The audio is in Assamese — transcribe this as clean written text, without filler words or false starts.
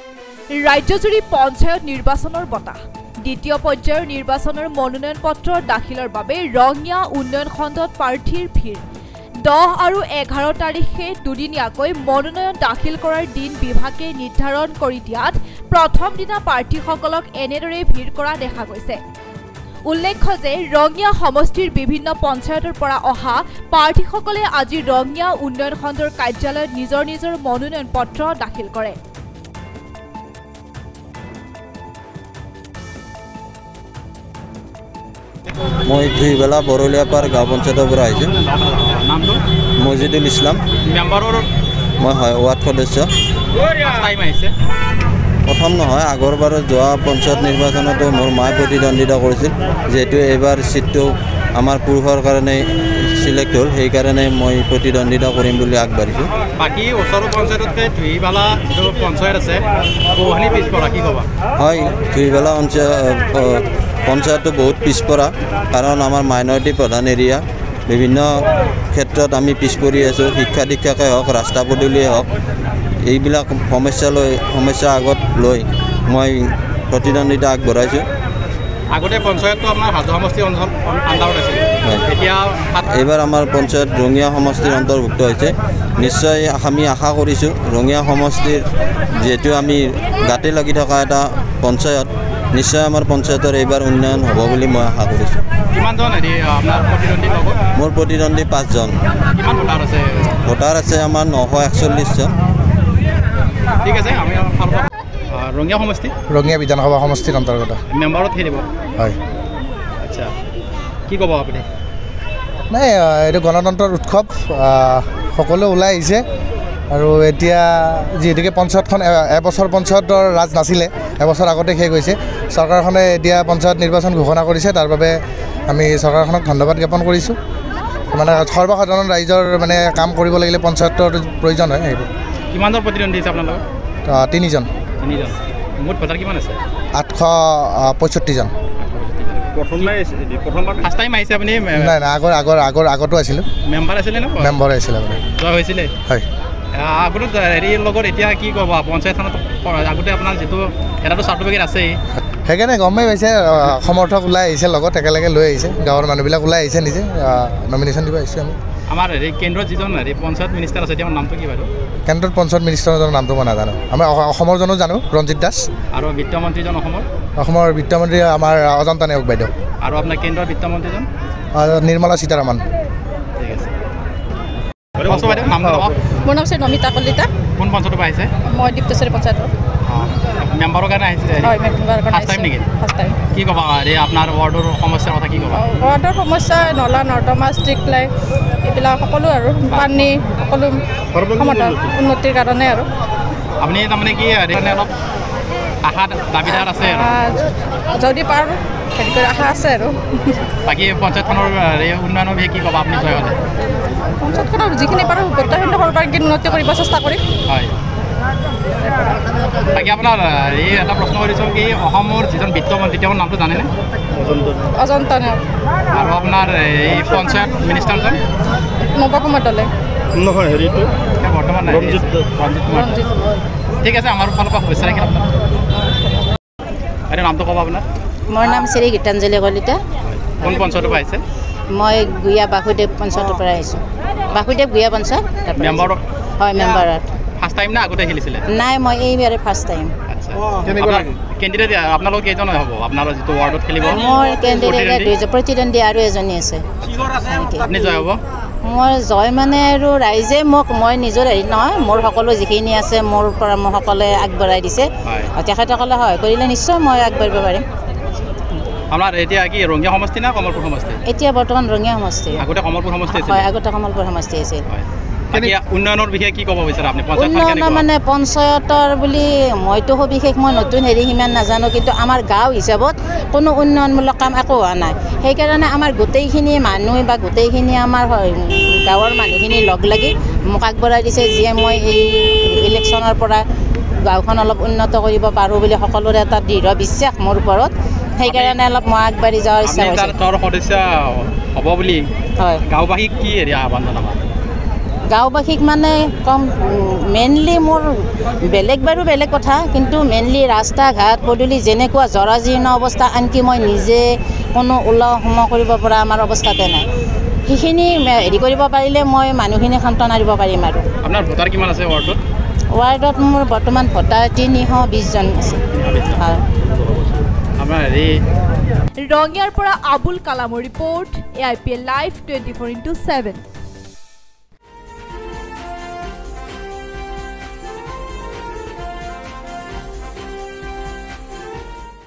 ৰাজ্যজুৰি পঞ্চায়ত নিৰ্বাচনৰ বঁটা দ্বিতীয় পৰ্যায়ৰ নিৰ্বাচনৰ মনোনয়ন পত্ৰ দাখিলৰ বাবে ৰঙিয়া উন্নয়ন খণ্ডত প্ৰাৰ্থীৰ ভিৰ 10 আৰু 11 তাৰিখে দুদিনীয়াকৈ মনোনয়ন দাখিল কৰাৰ দিন বিভাগে নিৰ্ধাৰণ কৰি দিয়াত প্ৰথম দিনা প্ৰাৰ্থীসকলক এনেদৰে ভিৰ কৰা দেখা গৈছে। উল্লেখ্য যে ৰঙিয়া সমষ্টিৰ বিভিন্ন পঞ্চায়তৰ পৰা অহা প্ৰাৰ্থীসকলে আজি ৰঙিয়া উন্নয়ন খণ্ডৰ কাৰ্যালয়ত নিজৰ নিজৰ মনোনয়ন পত্ৰ দাখিল কৰে। মই দুইবেলা বৰলিয়াপাৰ গাঁও পঞ্চায়তৰ পৰা আহিছোঁ। নামটো মজিদুল ইছলাম। মেম্বাৰৰ মই হয় ৱাৰ্ড সদস্য। টাইম আহিছে প্ৰথম নহয়, আগৰবাৰৰ যোৱা পঞ্চায়ত নিৰ্বাচনতো মোৰ মায়ে প্ৰতিদ্বন্দ্বিতা কৰিছিল। যিহেতু এইবাৰ চিটটো আমাৰ পুৰুষৰ কাৰণে চিলেক্ট হ'ল, সেইকাৰণে মই প্ৰতিদ্বন্দ্বিতা কৰিম বুলি আগবাঢ়িছোঁ। বাকী ওচৰৰ পঞ্চায়ততকৈ ধুইবালা যিটো পঞ্চায়ত আছে বহুখিনি পিছপৰা, কি ক'বা? হয়, ধুইবালা পঞ্চায়তটো বহুত পিছপৰা, কাৰণ আমাৰ মাইনৰিটি প্ৰধান এৰিয়া। বিভিন্ন ক্ষেত্ৰত আমি পিছ পৰি আছোঁ। শিক্ষা দীক্ষাকে হওক, ৰাস্তা পদূলিয়ে হওক, এইবিলাক সমস্যা আগত লৈ মই প্ৰতিদ্বন্দ্বিতা আগবঢ়াইছোঁ। আগতে পঞ্চায়তটো আপোনাৰ হাজো সমষ্টিৰ অঞ্চল আণ্ডাৰত আছিল, এতিয়া এইবাৰ আমাৰ পঞ্চায়ত ৰঙিয়া সমষ্টিৰ অন্তৰ্ভুক্ত হৈছে। নিশ্চয় আমি আশা কৰিছোঁ ৰঙিয়া সমষ্টিৰ, যিহেতু আমি গাতে লাগি থকা এটা পঞ্চায়ত, নিশ্চয় আমাৰ পঞ্চায়তৰ এইবাৰ উন্নয়ন হ'ব বুলি মই আশা কৰিছোঁ। কিমানজন আপোনাৰ প্ৰতিদ্বন্দ্বী লগত? মোৰ প্ৰতিদ্বন্দ্বী 5 জন। কিমান ভোটাৰ আছে? ভোটাৰ আছে আমাৰ 941 জন। ঠিক আছে, আমি ৰঙিয়া সমষ্টি, ৰঙিয়া বিধানসভা সমষ্টিৰ অন্তৰ্গত মেম্বাৰত খেলিব। হয়, আচ্ছা, কি ক'ব আপুনি? নাই, এইটো গণতন্ত্ৰৰ উৎসৱ, সকলো ওলাই আহিছে। আৰু এতিয়া যিহেতুকে পঞ্চায়তখন এবছৰ পঞ্চায়তৰ ৰাজ নাছিলে, এবছৰ আগতে শেষ হৈছে। চৰকাৰখনে এতিয়া পঞ্চায়ত নিৰ্বাচন ঘোষণা কৰিছে, তাৰ বাবে আমি চৰকাৰখনক ধন্যবাদ জ্ঞাপন কৰিছোঁ। মানে সৰ্বসাধাৰণ ৰাইজৰ মানে কাম কৰিব লাগিলে পঞ্চায়তৰ প্ৰয়োজন হয়। সেইবোৰ কিমানৰ প্ৰতিদ্বন্দ্বী আছে আপোনাৰ লগত? 3 জন। মুঠ ভোটাৰ কিমান আছে? 865 জন। প্ৰথমবাৰ ফাৰ্ষ্ট টাইম আহিছে আপুনি? নাই, আগতো আছিলোঁ। মেম্বাৰ আছিলে ন? মেম্বাৰ আছিলে আপুনি। জয় হৈছিলে? হয়। আগতে হেৰিৰ লগত এতিয়া কি ক'ব? পঞ্চায়তখনত আগতে আপোনাৰ যিটো এটাতো চাৰ্টিফিকেট আছেই, সেইকাৰণে গমেই পাইছে, সমৰ্থক ওলাই আহিছে, লগত একেলগে লৈ আহিছে, গাঁৱৰ মানুহবিলাক ওলাই আহিছে, নিজে নমিনেশ্যন দিব আহিছোঁ আমি। আমাৰ কেন্দ্ৰত যিজন পঞ্চায়ত মিনিষ্টাৰ আছে, তেওঁৰ নামটো কি বাৰু? কেন্দ্ৰত পঞ্চায়ত মিনিষ্টাৰজনৰ নামটো মই নাজানো। আমি অসমৰ জনো জানো, ৰঞ্জিত দাস। আৰু বিত্তমন্ত্ৰীজন অসমৰ বিত্তমন্ত্ৰী আমাৰ অজন্তা নেওগ বাইদেউ। আৰু আপোনাৰ কেন্দ্ৰৰ বিত্তমন্ত্ৰীজন? নিৰ্মলা সীতাৰামন। ঠিক আছে। নাম মোৰ নাম হৈছে নমিতা কলিতা। কোন পঞ্চায়তৰ পৰা আহিছে? মই দীপ্তেশ্বৰী পঞ্চায়তৰ। মেম্বাৰৰ কাৰণে আহিছে? হয়, মেম্বাৰৰ কাৰণে ফাৰ্ষ্ট টাইম নেকি? First time. কি ক'বা আপোনাৰ ৱাৰ্ডৰ সমস্যাৰ কথা কি ক'বা? ৱাৰ্ডৰ সমস্যা নলা নৰ্দমা, ষ্ট্ৰীট লাইট, এইবিলাক সকলো আৰু পানী, সকলো সমাধান উন্নতিৰ কাৰণে। আৰু আপুনি তাৰমানে কি অলপ আশা দাবীদাৰ আছে? যদি পাৰোঁ হেৰি কৰি আশা আছে আৰু। বাকী পঞ্চায়তখনৰ উন্নয়নৰ বিষয়ে কি ক'বা আপুনি জয় হ'লে? পঞ্চায়তখনৰ যিখিনি পাৰোঁ গোটেইখিনি সৰ্বাংগীন উন্নতি কৰিব চেষ্টা কৰিম। হয়। বাকী আপোনাৰ এটা প্ৰশ্ন কৰিছোঁ কি, অসমৰ যিজন বিত্তমন্ত্ৰী তেওঁৰ নামটো জানেনে? অজন্তা নেওগ। আৰু আপোনাৰ এই পঞ্চায়ত মিনিষ্টাৰজন? নৱকুমাৰ দলে। নহয়, হেৰিটো বৰ্তমান ৰঞ্জিত কুমাৰ। ঠিক আছে, আমাৰ ফালৰ পৰা শুভেচ্ছা থাকিল আপোনাক। নামটো ক'ব আপোনাৰ? মোৰ নাম শ্ৰী গীতাঞ্জলি কলিতা। কোন পঞ্চায়তৰ পৰা আহিছে? মই গুয়া বাসুদেৱ পঞ্চায়তৰ পৰা আহিছোঁ। বাসুদেৱ গুয়া পঞ্চায়ত। মেম্বাৰ? হয়, মেম্বাৰত। ফাৰ্ষ্ট টাইম না আগতে খেলিছিলে? নাই, মই এইবাৰে ফাৰ্ষ্ট টাইম। আচ্ছা, কেণ্ডিডেট আপোনালোক কেইজন হ'ব আপোনাৰ যিটো ৱাৰ্ডত খেলিব? মোৰ কেণ্ডিডেট প্ৰতিদ্বন্দ্বী আৰু এজনী আছে। আপুনি জয় হ'ব? মই জয় মানে আৰু ৰাইজে মই নিজৰ হেৰি নহয়, মোৰ সকলো যিখিনি আছে মোৰ পৰা মোক সকলোৱে আগবঢ়াই দিছে। তেখেতসকলে সহায় কৰিলে নিশ্চয় মই আগবাঢ়িব পাৰিম। আপোনাৰ এতিয়া কি ৰঙিয়া সমষ্টি না কমলপুৰ সমষ্টি? এতিয়া বৰ্তমান ৰঙিয়া সমষ্টি। আগতে কমলপুৰ সমষ্টি আছিল? হয়, আগতে কমলপুৰ সমষ্টি আছিল। উন্নয়নৰ বিষয়ে কি ক'ব বিচাৰে আপুনি? উন্নয়নৰ মানে পঞ্চায়তৰ বুলি মইতো সবিশেষ মই নতুন সিমান নাজানো, কিন্তু আমাৰ গাঁও হিচাপত কোনো উন্নয়নমূলক কাম একো হোৱা নাই। সেইকাৰণে আমাৰ গোটেইখিনি মানুহ বা গোটেইখিনি আমাৰ গাঁৱৰ মানুহখিনি লগ লাগি মোক আগবঢ়াই দিছে, যিয়ে মই এই ইলেকশ্যনৰ পৰা গাঁওখন অলপ উন্নত কৰিব পাৰোঁ বুলি সকলোৰে এটা দৃঢ় বিশ্বাস মোৰ ওপৰত। সেইকাৰণে অলপ মই আগবাঢ়ি যোৱাৰ ইচ্ছা কৰিছোঁ। সদস্য হ'ব বুলি হয়, গাঁওবাসীক কি আহ্বান জনাব? গাঁওবাসীক মানে কম মেইনলি মোৰ বেলেগ কথা কিন্তু মেইনলি ৰাস্তা ঘাট পদূলি যেনেকুৱা জৰাজীৰ্ণ অৱস্থা আনকি মই নিজে কোনো ওলাও সোমাও কৰিব পৰা আমাৰ অৱস্থাতে নাই সেইখিনি হেৰি কৰিব পাৰিলে মই মানুহখিনি সান্তনা দিব পাৰিম আৰু আপোনাৰ ভোটাৰ কিমান আছে ৱাৰ্ডত মোৰ বৰ্তমান ভোটাৰ 320 জন আছে হয় আমাৰ হেৰি ৰঙিয়াৰ পৰা আবুল কালামৰ ৰিপৰ্ট AIPL লাইভ 24/7